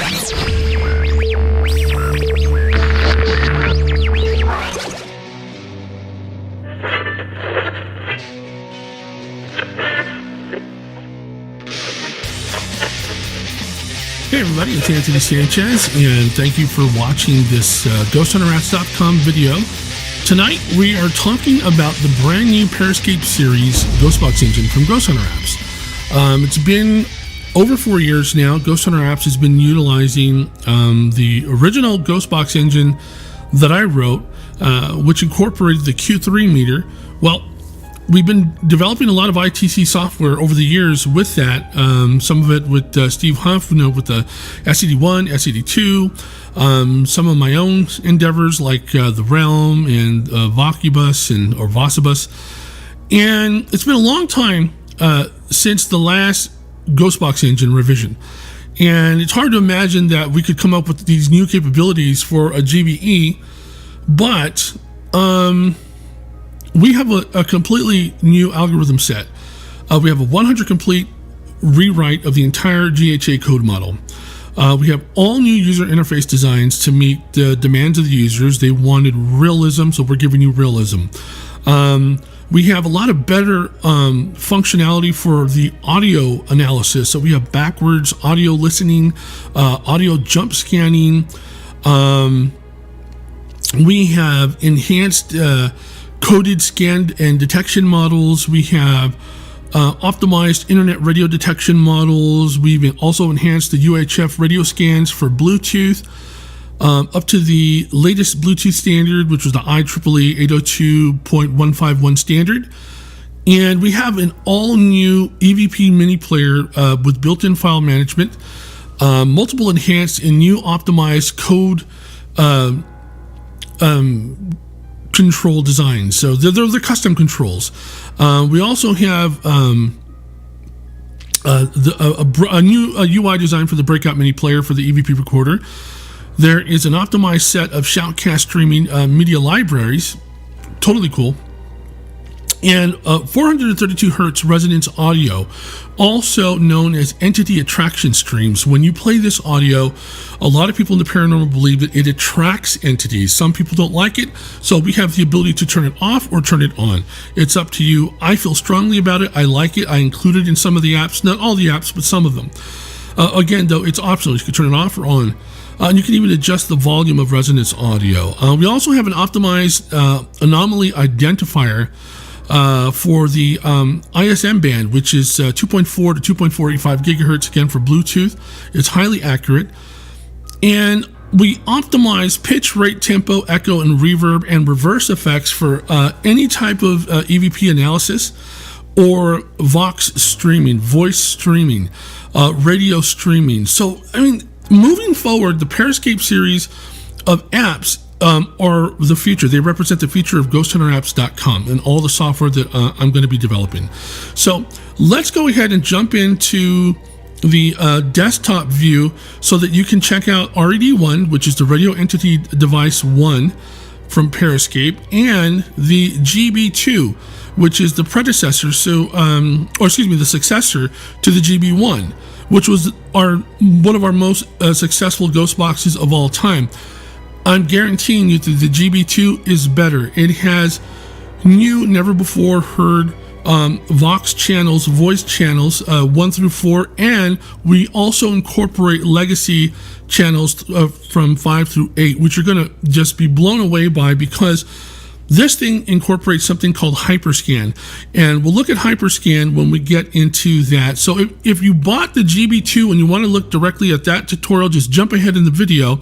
Hey everybody, it's Anthony Sanchez, and thank you for watching this GhostHunterApps.com video. Tonight we are talking about the brand new Parascape series Ghostbox engine from GhostHunterApps. It's been over 4 years now. GhostHunterApps has been utilizing the original Ghostbox engine that I wrote, which incorporated the Q3 meter. Well, we've been developing a lot of ITC software over the years with that. Some of it with Steve Huff, with the SED1, SED2. Some of my own endeavors like the Realm and Vocubus or Vocibus. And it's been a long time since the last Ghostbox engine revision. And it's hard to imagine that we could come up with these new capabilities for a GBE, but we have a completely new algorithm set. We have a 100 complete rewrite of the entire GHA code model. We have all new user interface designs to meet the demands of the users. They wanted realism, so we're giving you realism. We have a lot of better functionality for the audio analysis. So we have backwards audio listening, audio jump scanning. We have enhanced coded scan and detection models. We have optimized internet radio detection models. We've also enhanced the UHF radio scans for Bluetooth up to the latest Bluetooth standard, which was the IEEE 802.151 standard. And we have an all-new EVP mini player with built-in file management, multiple enhanced and new optimized code control designs. So they're the custom controls. We also have a new UI design for the Breakout mini player for the EVP recorder. There is an optimized set of shoutcast streaming media libraries. Totally cool. And 432 hertz resonance audio, also known as entity attraction streams. When you play this audio, a lot of people in the paranormal believe that it attracts entities. Some people don't like it, so we have the ability to turn it off or turn it on. It's up to you. I feel strongly about it. I like it. I include it in some of the apps, not all the apps, but some of them. Again, though, it's optional. You can turn it off or on. And you can even adjust the volume of resonance audio. We also have an optimized anomaly identifier for the ISM band, which is 2.4 to 2.485 gigahertz, again for Bluetooth. It's highly accurate. And we optimize pitch, rate, tempo, echo, and reverb and reverse effects for any type of EVP analysis or Vox streaming, voice streaming, radio streaming. So, I mean, moving forward, the Parascape series of apps are the future. They represent the future of GhostHunterApps.com and all the software that I'm going to be developing. So let's go ahead and jump into the desktop view so that you can check out RED-1, which is the Radio Entity Device 1 from Parascape, and the GB-2, which is the predecessor, the successor to the GB-1, which was one of our most successful ghost boxes of all time. I'm guaranteeing you that the GB2 is better. It has new, never before heard Vox channels, voice channels, 1 through 4, and we also incorporate legacy channels from 5 through 8, which you're going to just be blown away by, because this thing incorporates something called HYPERSCAN, and we'll look at HYPERSCAN when we get into that. So if you bought the GB2 and you want to look directly at that tutorial, just jump ahead in the video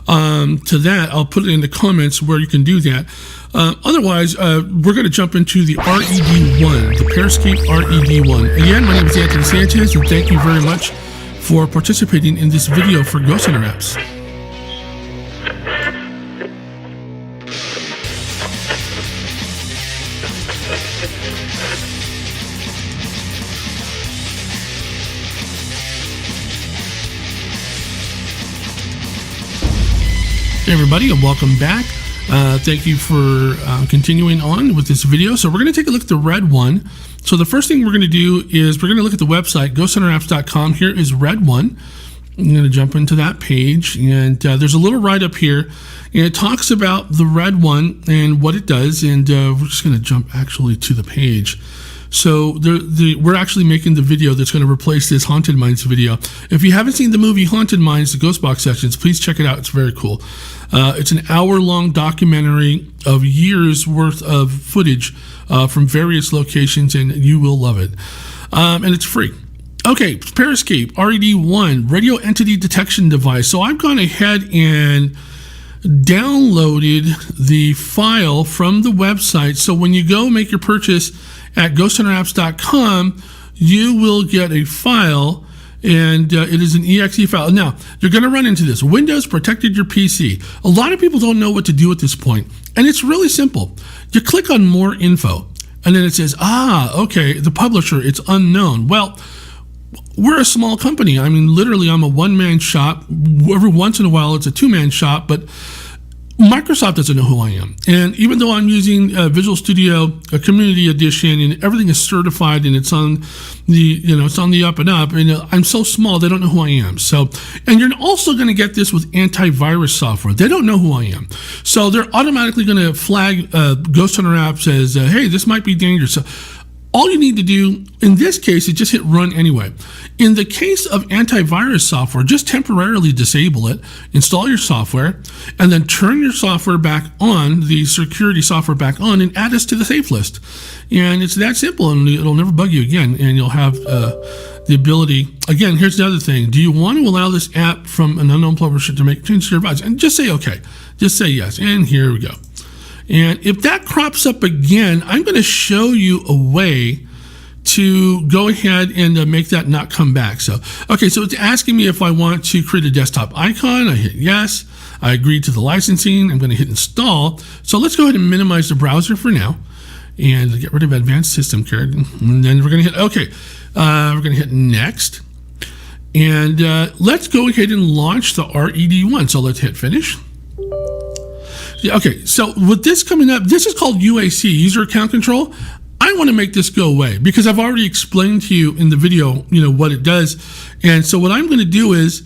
to that. I'll put it in the comments where you can do that. Otherwise, we're going to jump into the RED-1, the Parascape RED-1. Again, my name is Anthony Sanchez, and thank you very much for participating in this video for Ghost Hunter Apps. Hey everybody, and welcome back. Thank you for continuing on with this video. So we're going to take a look at the RED-1. So the first thing we're going to do is we're going to look at the website, GhostHunterApps.com. Here is RED-1. I'm going to jump into that page, and there's a little write-up here, and it talks about the Red one and what it does, and we're just going to jump actually to the page. So we're actually making the video that's going to replace this Haunted Minds video. If you haven't seen the movie Haunted Minds, the Ghost Box sections, please check it out. It's very cool. It's an hour-long documentary of years worth of footage from various locations, and you will love it. And it's free. Okay, Parascape RED-1 radio entity detection device. So I've gone ahead and downloaded the file from the website. So when you go make your purchase at GhostHunterApps.com, you will get a file, and it is an exe file. Now, you're going to run into this. Windows protected your PC. A lot of people don't know what to do at this point, and it's really simple. You click on More Info, and then it says, okay, the publisher, it's unknown. Well, we're a small company. I mean, literally, I'm a one-man shop. Every once in a while, it's a two-man shop, but Microsoft doesn't know who I am. And even though I'm using Visual Studio, a Community Edition, and everything is certified, and it's on the, it's on the up and up, and I'm so small, they don't know who I am. So, and you're also going to get this with antivirus software. They don't know who I am. So they're automatically going to flag Ghost Hunter Apps as, hey, this might be dangerous. So, all you need to do in this case is just hit run anyway. In the case of antivirus software, just temporarily disable it, install your software, and then turn your software back on, the security software back on, and add us to the safe list. And it's that simple, and it'll never bug you again, and you'll have the ability. Again, here's the other thing. Do you want to allow this app from an unknown publisher to make changes to your device? And just say okay. Just say yes. And here we go. And if that crops up again, I'm going to show you a way to go ahead and make that not come back. So, okay, so it's asking me if I want to create a desktop icon. I hit yes. I agree to the licensing. I'm going to hit install. So let's go ahead and minimize the browser for now and get rid of advanced system care. And then we're going to hit, okay, we're going to hit next. And let's go ahead and launch the RED-1. So let's hit finish. Yeah, okay, so with this coming up, this is called UAC, User Account Control. I want to make this go away because I've already explained to you in the video, what it does. And so what I'm going to do is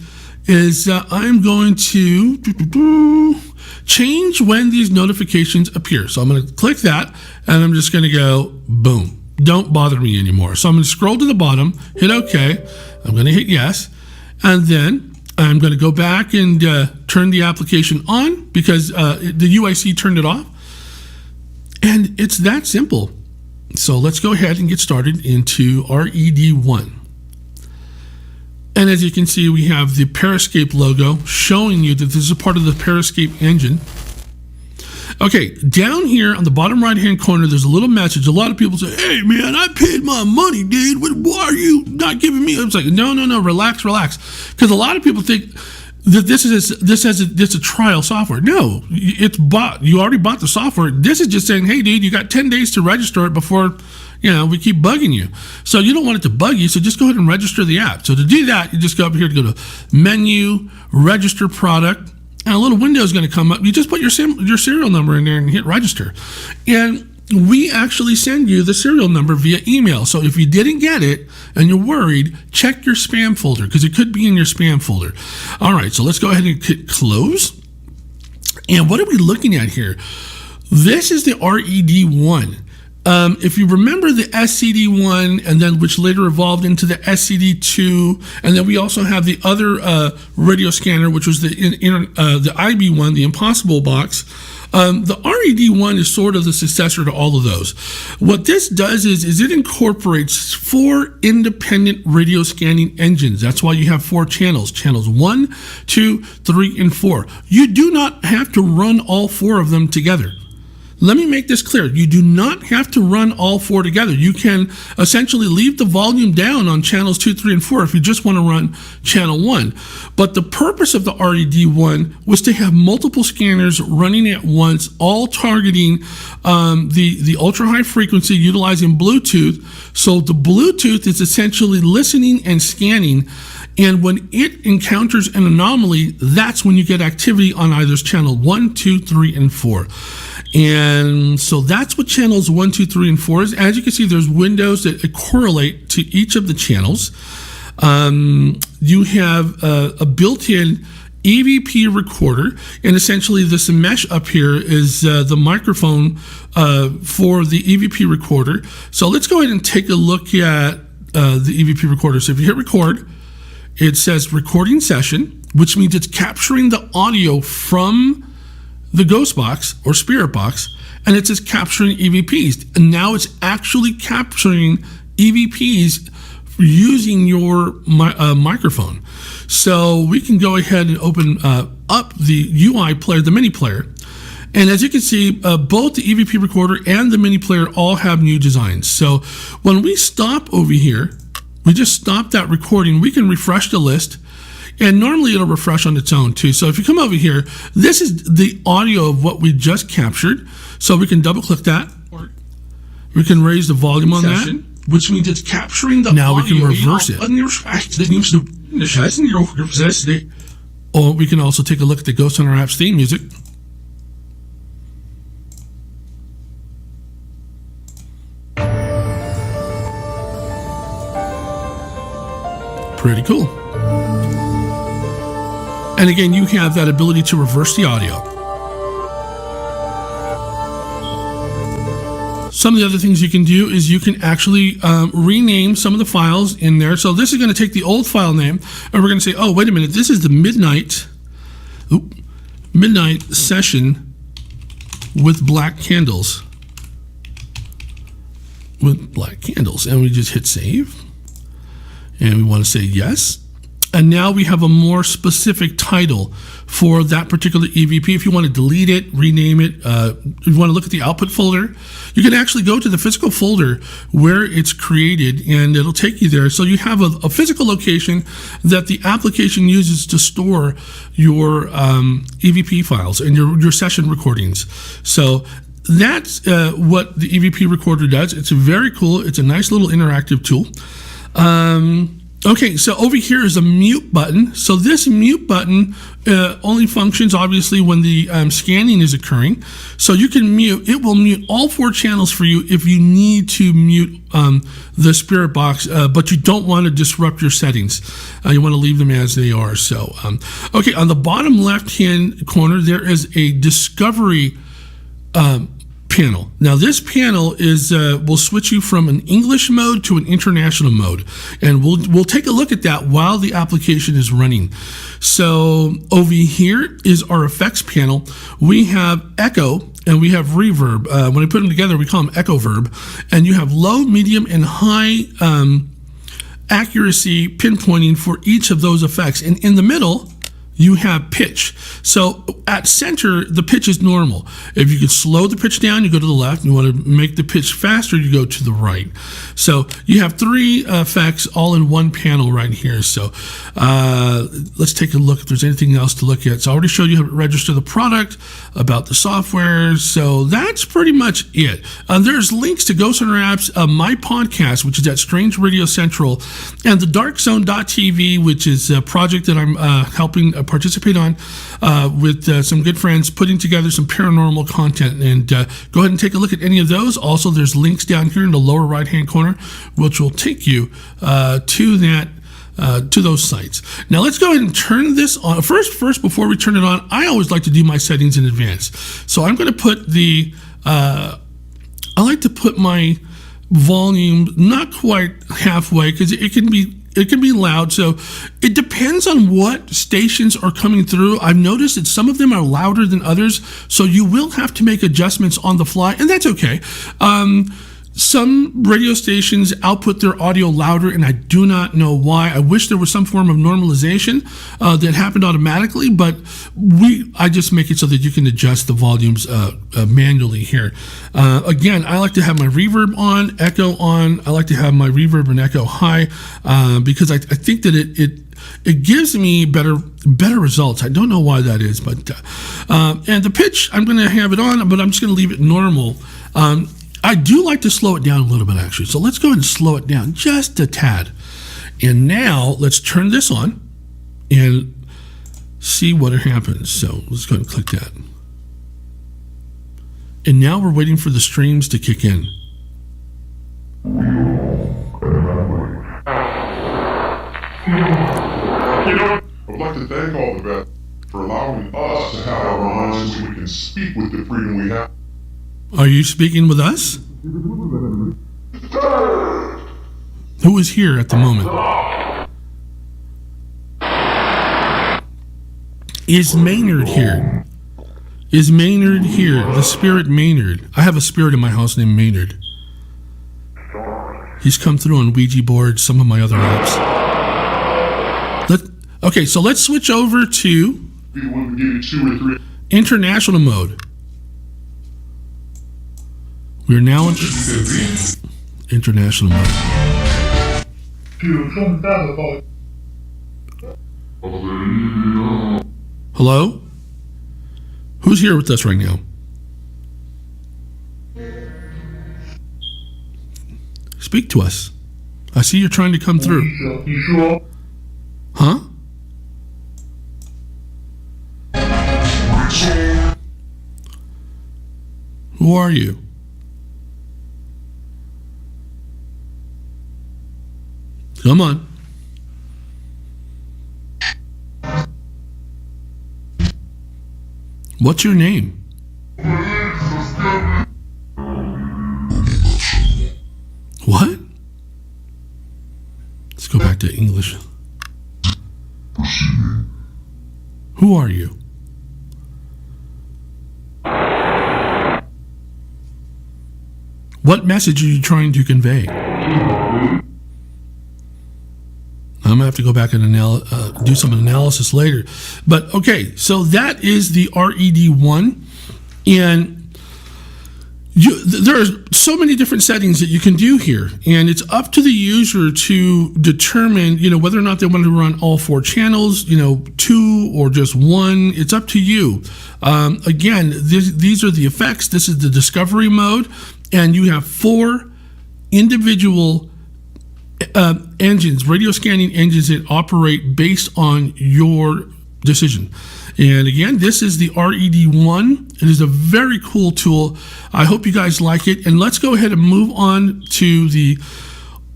I'm going to change when these notifications appear. So I'm going to click that, and I'm just going to go, boom, don't bother me anymore. So I'm going to scroll to the bottom, hit OK. I'm going to hit yes, and then I'm going to go back and turn the application on because the UIC turned it off. And it's that simple. So let's go ahead and get started into RED-1. And as you can see, we have the Parascape logo showing you that this is a part of the Parascape engine. Okay, down here on the bottom right-hand corner, there's a little message. A lot of people say, hey, man, I paid my money, dude. Why are you not giving me? It's like, no, relax. Because a lot of people think that this is a trial software. No, it's bought. You already bought the software. This is just saying, hey, dude, you got 10 days to register it before, we keep bugging you. So you don't want it to bug you, so just go ahead and register the app. So to do that, you just go up here to go to Menu, Register Product, and a little window is going to come up. You just put your serial number in there and hit register. And we actually send you the serial number via email. So if you didn't get it and you're worried, check your spam folder because it could be in your spam folder. All right, so let's go ahead and hit close. And what are we looking at here? This is the RED-1. If you remember the SCD-1, and then which later evolved into the SCD-2, and then we also have the other radio scanner, which was the IB-1, the Impossible box. The RED-1 is sort of the successor to all of those. What this does is it incorporates 4 independent radio scanning engines. That's why you have 4 channels. Channels 1, 2, 3, and 4. You do not have to run all 4 of them together. Let me make this clear. You do not have to run all 4 together. You can essentially leave the volume down on channels 2, 3, and 4 if you just want to run channel 1. But the purpose of the RED-1 was to have multiple scanners running at once, all targeting the ultra-high frequency utilizing Bluetooth. So the Bluetooth is essentially listening and scanning. And when it encounters an anomaly, that's when you get activity on either channel 1, 2, 3, and 4. And so that's what channels 1, 2, 3, and 4 is. As you can see, there's windows that correlate to each of the channels. You have a built-in EVP recorder, and essentially this mesh up here is the microphone for the EVP recorder. So let's go ahead and take a look at the EVP recorder. So if you hit record, it says recording session, which means it's capturing the audio from the ghost box or spirit box, and it says capturing EVPs. And now it's actually capturing EVPs using your microphone. So we can go ahead and open up the UI player, the mini player. And as you can see, both the EVP recorder and the mini player all have new designs. So when we stop over here, we just stop that recording, we can refresh the list. And normally it'll refresh on its own too. So if you come over here, this is the audio of what we just captured. So we can double click that. We can raise the volume on that, which means it's capturing the audio. Now we can reverse it. Or we can also take a look at the Ghost Hunter Apps theme music. Pretty cool. And again, you have that ability to reverse the audio. Some of the other things you can do is you can actually rename some of the files in there. So this is going to take the old file name, and we're going to say, oh, wait a minute, this is the midnight session with black candles. With black candles. And we just hit save. And we want to say yes. And now we have a more specific title for that particular EVP. If you want to delete it, rename it, if you want to look at the output folder, you can actually go to the physical folder where it's created, and it'll take you there. So you have a physical location that the application uses to store your EVP files and your session recordings. So that's what the EVP recorder does. It's very cool. It's a nice little interactive tool. Okay, so over here is a mute button. So this mute button only functions obviously when the scanning is occurring. So you can mute, it will mute all 4 channels for you if you need to mute the spirit box, but you don't want to disrupt your settings. You want to leave them as they are. So, okay, on the bottom left-hand corner, there is a discovery panel. Now this panel is will switch you from an English mode to an international mode, and we'll take a look at that while the application is running. So over here is our effects panel. We have echo and we have reverb. When I put them together, we call them echo verb. And you have low, medium, and high accuracy pinpointing for each of those effects. And in the middle, you have pitch. So at center, the pitch is normal. If you can slow the pitch down, you go to the left. You want to make the pitch faster, you go to the right. So you have 3 effects all in one panel right here. So let's take a look if there's anything else to look at. So I already showed you how to register the product, about the software. So that's pretty much it. There's links to Ghost Hunter Apps, my podcast, which is at Strange Radio Central, and the darkzone.tv, which is a project that I'm helping participate on with some good friends, putting together some paranormal content. And go ahead and take a look at any of those. Also, there's links down here in the lower right hand corner which will take you to that to those sites. Now let's go ahead and turn this on. First before we turn it on, I always like to do my settings in advance. So I'm going to put the I like to put my volume not quite halfway, because it can be loud. So it depends on what stations are coming through. I've noticed that some of them are louder than others, so you will have to make adjustments on the fly, and that's okay. Some radio stations output their audio louder, and I do not know why. I wish there was some form of normalization that happened automatically, but I just make it so that you can adjust the volumes manually here. Again, I like to have my reverb on, echo on. I like to have my reverb and echo high because I think that it gives me better results. I don't know why that is, but and the pitch, I'm going to have it on, but I'm just going to leave it normal. I do like to slow it down a little bit, actually. So let's go ahead and slow it down just a tad. And now let's turn this on and see what happens. So let's go ahead and click that. And now we're waiting for the streams to kick in. I would like to thank all the vets for allowing us to have our minds so we can speak with the freedom we have. Are you speaking with us? Who is here at the moment? Is Maynard here? Is Maynard here? The spirit Maynard. I have a spirit in my house named Maynard. He's come through on Ouija boards, some of my other apps. Okay, so let's switch over to international mode. We're now in international mode. Hello? Who's here with us right now? Speak to us. I see you're trying to come through. Huh? Who are you? Come on. What's your name? What? Let's go back to English. Who are you? What message are you trying to convey? I'm going to have to go back and do some analysis later. But okay, so that is the RED-1. And there are so many different settings that you can do here. And it's up to the user to determine, whether or not they want to run all 4 channels, 2 or just 1. It's up to you. Again, these are the effects. This is the discovery mode. And you have 4 individual engines, radio scanning engines that operate based on your decision. And again, this is the RED-1. It is a very cool tool. I hope you guys like it. And let's go ahead and move on to the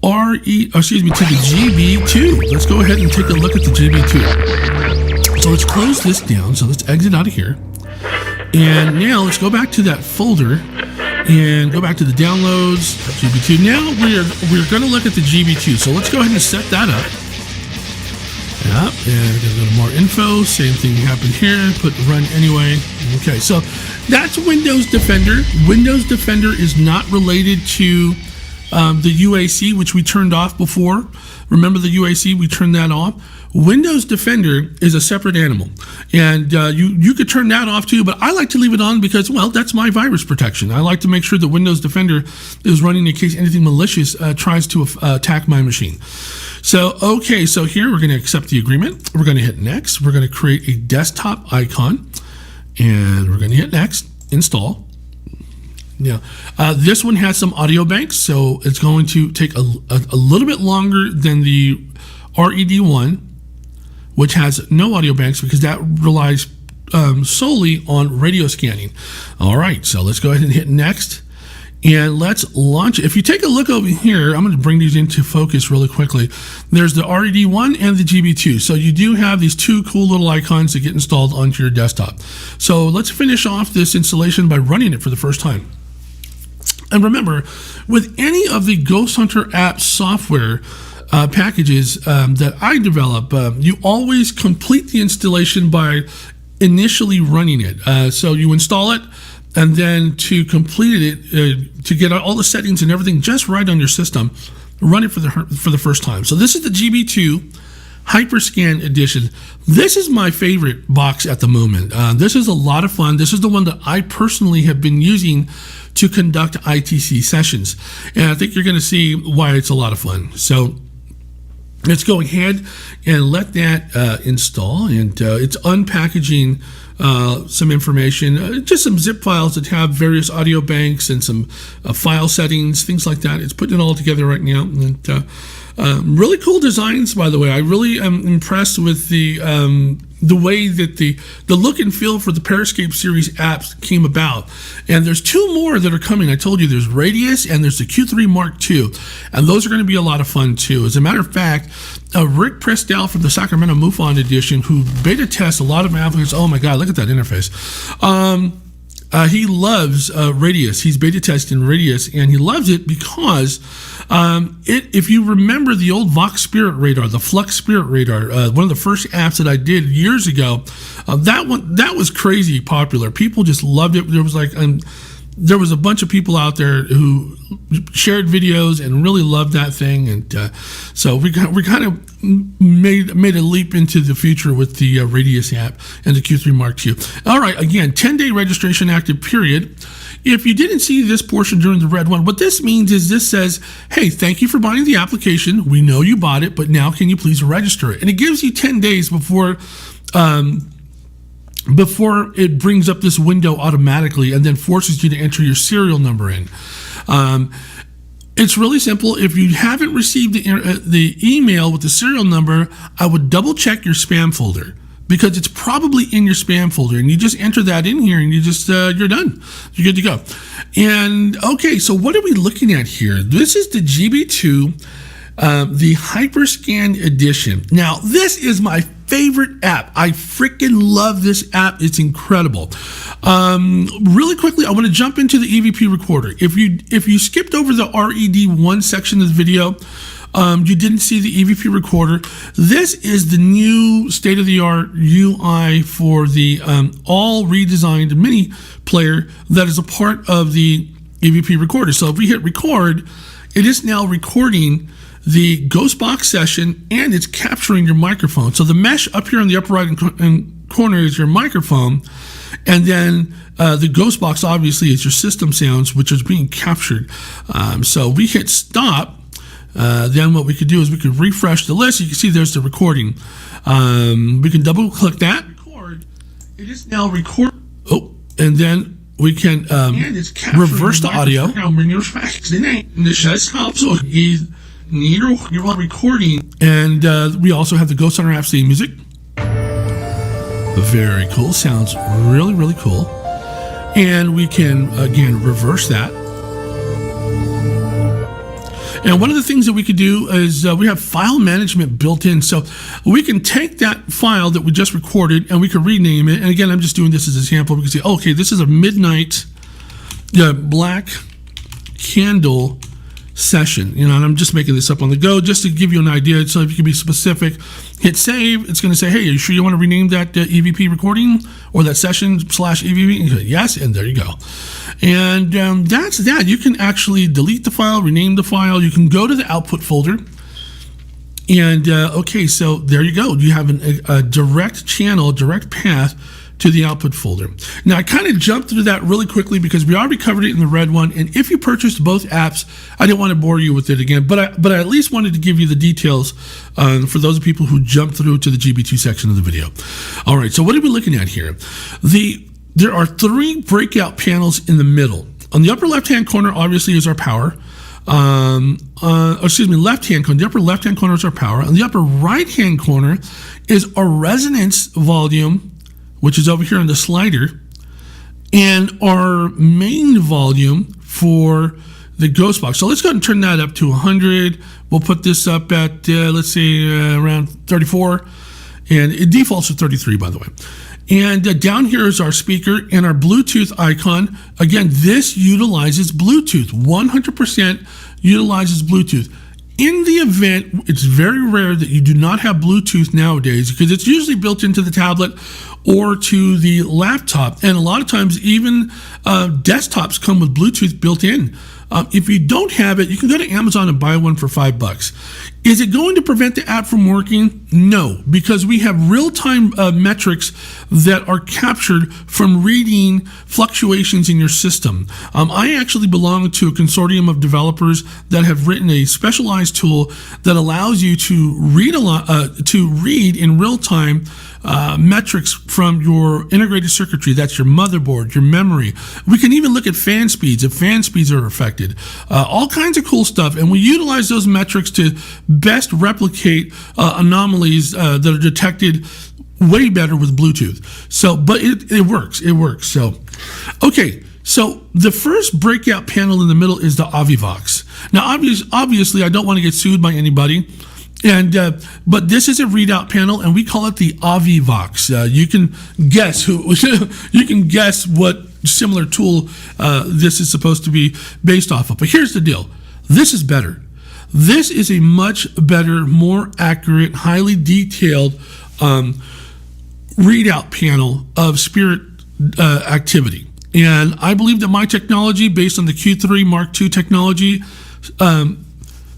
GB-2. Let's go ahead and take a look at the GB-2. So let's close this down. So let's exit out of here. And now let's go back to that folder and go back to the downloads, GB-2. Now we're going to look at the GB-2. So let's go ahead and set that up. Yep, and we're going to go to more info. Same thing happened here. Put run anyway. Okay, so that's Windows Defender. Windows Defender is not related to the UAC, which we turned off before. Remember the UAC? We turned that off. Windows Defender is a separate animal, and you could turn that off too, but I like to leave it on because, well, that's my virus protection. I like to make sure that Windows Defender is running in case anything malicious tries to attack my machine. So, okay, so here we're going to accept the agreement. We're going to hit next. We're going to create a desktop icon, and we're going to hit next, install. Now, this one has some audio banks, so it's going to take a little bit longer than the RED-1, which has no audio banks because that relies solely on radio scanning. All right, so let's go ahead and hit next, and let's launch it. If you take a look over here, I'm going to bring these into focus really quickly. There's the RED-1 and the GB-2. So you do have these 2 cool little icons that get installed onto your desktop. So let's finish off this installation by running it for the first time. And remember, with any of the GhostHunterApps software packages that I develop, you always complete the installation by initially running it. So you install it, and then to complete it, to get all the settings and everything just right on your system, run it for the first time. So this is the GB-2 HYPERSCAN edition. This is my favorite box at the moment. This is a lot of fun. This is the one that I personally have been using to conduct ITC sessions, and I think you're going to see why it's a lot of fun. So let's go ahead and let that install, and it's unpackaging some information, just some zip files that have various audio banks and some file settings, things like that. It's putting it all together right now, and really cool designs, by the way. I really am impressed with the the way that the look and feel for the Parascape series apps came about. And there's two more that are coming. I told you there's Radius and there's the Q3 Mark II, and those are going to be a lot of fun too. As a matter of fact, Rick Prestel from the Sacramento MUFON edition, who beta tests a lot of applications. Oh my God, look at that interface. He loves Radius. He's beta testing Radius, and he loves it because if you remember the old Vox Spirit Radar, the Flux Spirit Radar, one of the first apps that I did years ago, that was crazy popular. People just loved it. There was a bunch of people out there who shared videos and really loved that thing, and so we kind of made a leap into the future with the Radius app and the Q3 Mark II. All right, again, 10-day registration active period. If you didn't see this portion during the red one, what this means is this says, hey, thank you for buying the application. We know you bought it, but now can you please register it? And it gives you 10 days before it brings up this window automatically and then forces you to enter your serial number in. It's really simple. If you haven't received the email with the serial number, I would double check your spam folder, because it's probably in your spam folder, and you just enter that in here and you just you're done. You're good to go. And okay, so what are we looking at here? This is the GB2, the HYPERSCAN edition. Now, this is my favorite app. I freaking love this app. It's incredible. Really quickly, I want to jump into the EVP recorder. If you skipped over the RED-1 section of the video, you didn't see the EVP recorder. This is the new state-of-the-art UI for the all redesigned mini player that is a part of the EVP recorder. So if we hit record, it is now recording the ghost box session, and it's capturing your microphone. So the mesh up here in the upper right corner is your microphone, and then the ghost box obviously is your system sounds, which is being captured. So we hit stop. Then what we could do is we could refresh the list. You can see there's the recording. We can double click that. Record. It is now record. Oh, and then we can reverse the audio. Recording. And we also have the GhostHunterApps theme music. Very cool. Sounds really, really cool. And we can, again, reverse that. And one of the things that we could do is we have file management built in. So we can take that file that we just recorded and we can rename it. And again, I'm just doing this as an example. We can say, okay, this is a midnight black candle session. And I'm just making this up on the go just to give you an idea. So if you can be specific, hit save. It's going to say, hey, are you sure you want to rename that EVP recording or that session / EVP? And you say, yes, and there you go. And that's that. You can actually delete the file, rename the file. You can go to the output folder. And okay, so there you go. You have a direct channel, direct path to the output folder. Now, I kind of jumped through that really quickly because we already covered it in the red one. And if you purchased both apps, I didn't want to bore you with it again, but I at least wanted to give you the details for those people who jumped through to the GB2 section of the video. All right, so what are we looking at here? There are 3 breakout panels in the middle. On the upper left-hand corner, obviously, is our power. Left-hand corner. The upper left-hand corner is our power. On the upper right-hand corner is our resonance volume, which is over here on the slider, and our main volume for the ghost box. So let's go ahead and turn that up to 100. We'll put this up at, let's say, around 34. And it defaults to 33, by the way. And down here is our speaker and our Bluetooth icon. Again, this utilizes Bluetooth. 100% utilizes Bluetooth. In the event, it's very rare that you do not have Bluetooth nowadays because it's usually built into the tablet or to the laptop. And a lot of times even desktops come with Bluetooth built in. If you don't have it, you can go to Amazon and buy one for $5. Is it going to prevent the app from working? No, because we have real-time metrics that are captured from reading fluctuations in your system. I actually belong to a consortium of developers that have written a specialized tool that allows you to read in real time metrics from your integrated circuitry. That's your motherboard, your memory. We can even look at fan speeds if fan speeds are affected. All kinds of cool stuff, and we utilize those metrics to best replicate anomalies that are detected way better with Bluetooth. So, but it works. It works. So, okay. So the first breakout panel in the middle is the Avivox. Now, obviously, I don't want to get sued by anybody, and but this is a readout panel, and we call it the Avivox. You can guess you can guess what similar tool this is supposed to be based off of. But here's the deal: this is better. This is a much better, more accurate, highly detailed readout panel of spirit activity. And I believe that my technology, based on the Q3 Mark II technology,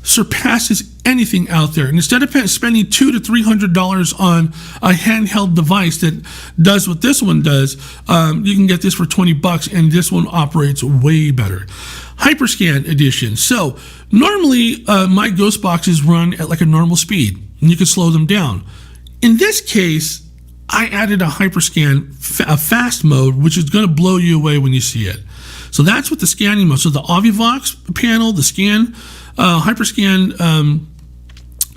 surpasses anything out there. And instead of spending $200 to $300 on a handheld device that does what this one does, you can get this for $20, and this one operates way better. HYPERSCAN edition. So normally my ghost boxes run at like a normal speed, and you can slow them down. In this case, I added a HYPERSCAN, a fast mode, which is going to blow you away when you see it. So that's what the scanning mode. So the Avivox panel, the scan, HYPERSCAN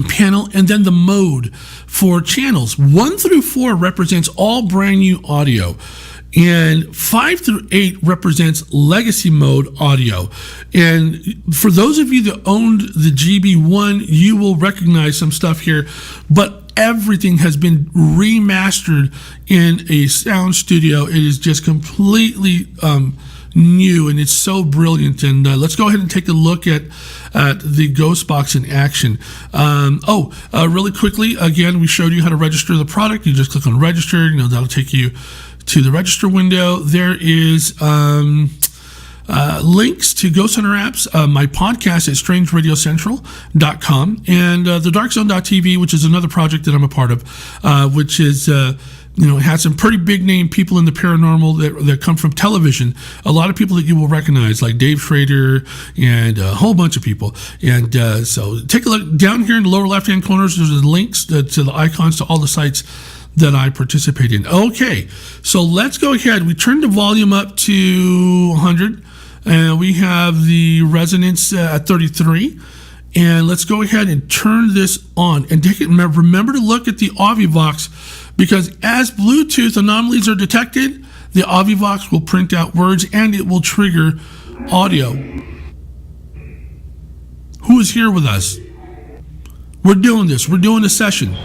panel, and then the mode for channels. 1 through 4 represents all brand new audio, and 5 through 8 represents legacy mode audio. And for those of you that owned the GB1, you will recognize some stuff here, but everything has been remastered in a sound studio. It is just completely new, and it's so brilliant. And let's go ahead and take a look at the ghost box in action. Really quickly, again, we showed you how to register the product. You just click on register. That'll take you to the register window. There is links to GhostHunterApps, my podcast at strangeradiocentral.com, and the darkzone.tv, which is another project that I'm a part of, which is has some pretty big name people in the paranormal that come from television. A lot of people that you will recognize, like Dave Schrader and a whole bunch of people. And so take a look down here in the lower left hand corners. There's the links to the icons to all the sites that I participate in. Okay, so let's go ahead. We turn the volume up to 100, and we have the resonance at 33. And let's go ahead and turn this on. And remember to look at the Avivox, because as Bluetooth anomalies are detected, the Avivox will print out words and it will trigger audio. Who is here with us? We're doing this. We're doing a session.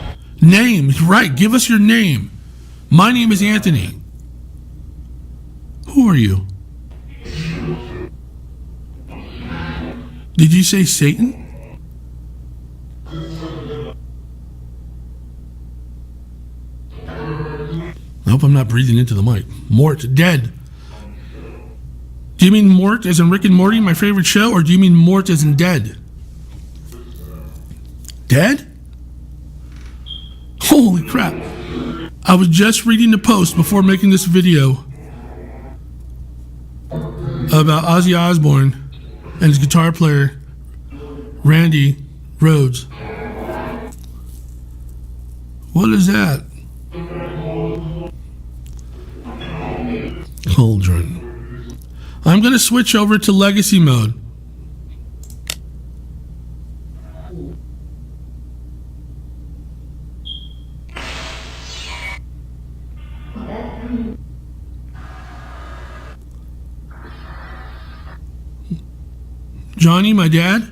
Name, right, give us your name. My name is Anthony. Who are you? Did you say Satan? I hope I'm not breathing into the mic. Mort, dead. Do you mean Mort as in Rick and Morty, my favorite show, or do you mean Mort as in dead? Dead? Holy crap. I was just reading the post before making this video about Ozzy Osbourne and his guitar player, Randy Rhoads. What is that? Cauldron. I'm going to switch over to legacy mode. Johnny, my dad?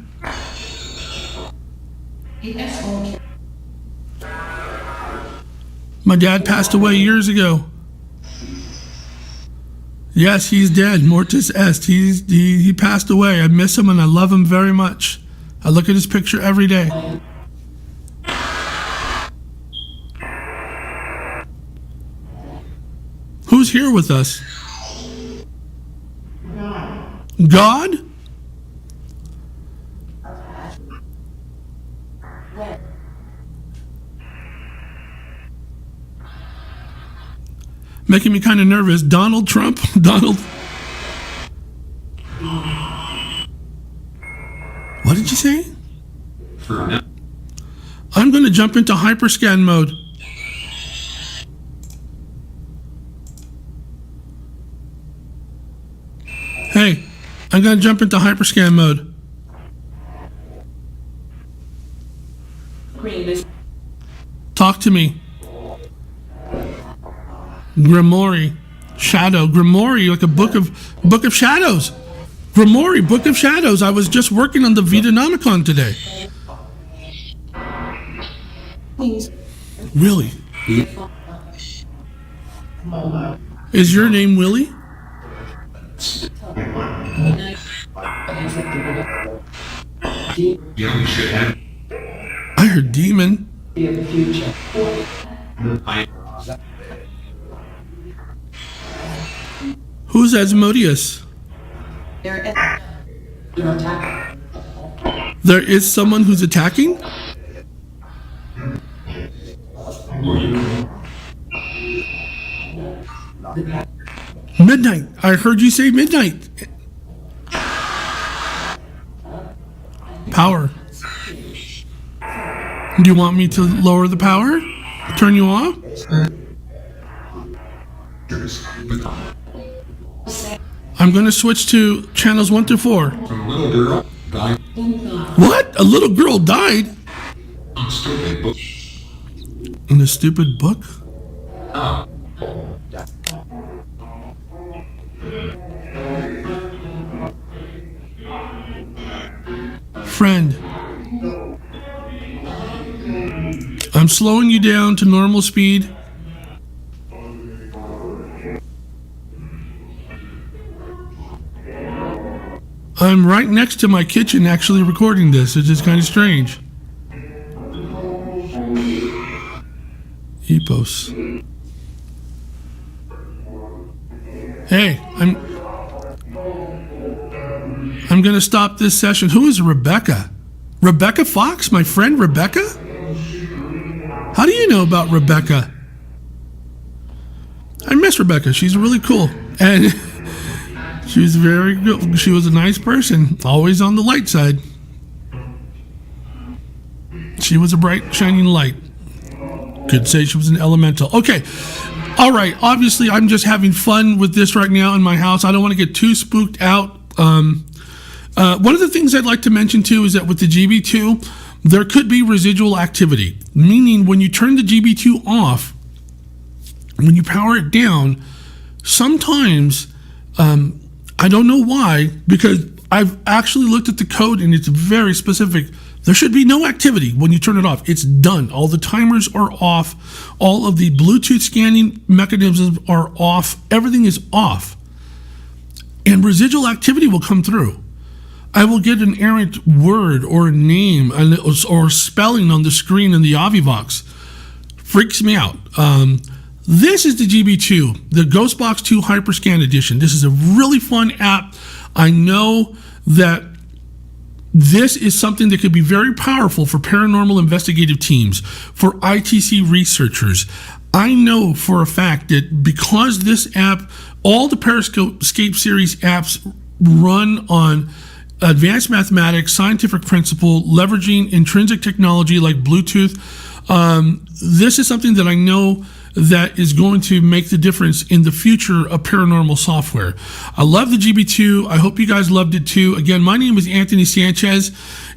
My dad passed away years ago. Yes, he's dead. Mortis est. He passed away. I miss him and I love him very much. I look at his picture every day. Who's here with us? God? Making me kind of nervous. Donald Trump? Donald? What did you say? I'm going to jump into HYPERSCAN mode. Hey, I'm going to jump into HYPERSCAN mode. Talk to me. Grimoire. Shadow. Grimoire, like a book of shadows. Grimoire, Book of Shadows. I was just working on the Vitanomicon today. Willie. Is your name Willie? I heard demon. Who's Asmodeus? There is someone who's attacking? Midnight. I heard you say midnight. Power. Do you want me to lower the power? Turn you off? I'm going to switch to channels 1 through 4. What? A little girl died? In a stupid book? Friend, I'm slowing you down to normal speed. I'm right next to my kitchen actually recording this, which is kind of strange. Epos. Hey, I'm going to stop this session. Who is Rebecca? Rebecca Fox? My friend Rebecca? How do you know about Rebecca? I miss Rebecca. She's really cool. And she was very good. She was a nice person. Always on the light side. She was a bright, shining light. Could say she was an elemental. Okay. All right. Obviously, I'm just having fun with this right now in my house. I don't want to get too spooked out. One of the things I'd like to mention too is that with the GB2, there could be residual activity, meaning when you turn the GB2 off, when you power it down, sometimes, I don't know why, because I've actually looked at the code and it's very specific. There should be no activity when you turn it off. It's done. All the timers are off. All of the Bluetooth scanning mechanisms are off. Everything is off. And residual activity will come through. I will get an errant word or name or spelling on the screen in the Avivox. Freaks me out. This is the GB2, the Ghostbox 2 HYPERSCAN edition. This is a really fun app. I know that this is something that could be very powerful for paranormal investigative teams, for ITC researchers. I know for a fact that because this app, all the Parascape series apps run on advanced mathematics, scientific principle, leveraging intrinsic technology like Bluetooth. This is something that I know that is going to make the difference in the future of paranormal software. I love the GB2. I hope you guys loved it too. Again, my name is Anthony Sanchez,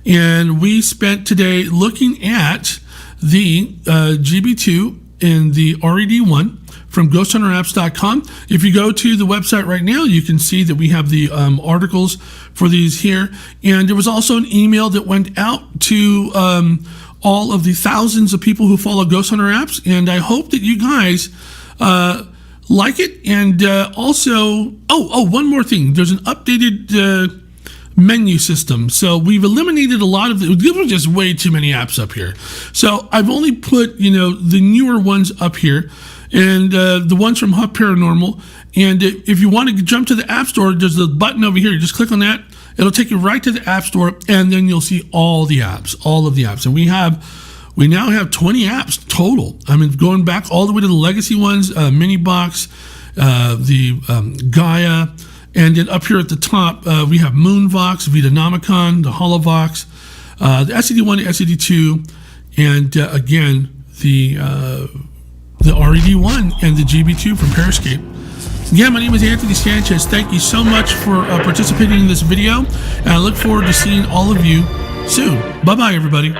and we spent today looking at the GB2 and the RED-1 from GhostHunterApps.com. If you go to the website right now, you can see that we have the articles for these here. And there was also an email that went out to all of the thousands of people who follow Ghost Hunter Apps, and I hope that you guys like it. And also, one more thing. There's an updated menu system. So we've eliminated a lot of there were just way too many apps up here. So I've only put, the newer ones up here, and the ones from Hub Paranormal. And if you want to jump to the App Store, there's a button over here. You just click on that. It'll take you right to the App Store, and then you'll see all of the apps. And we now have 20 apps total. I mean, going back all the way to the legacy ones, Minibox, the Gaia, and then up here at the top, we have Moonvox, Vitanomicon, the Holovox, the SCD-1, the SCD-2, and again, the RED-1 and the GB-2 from Parascape. Again, my name is Anthony Sanchez. Thank you so much for participating in this video, and I look forward to seeing all of you soon. Bye-bye, everybody.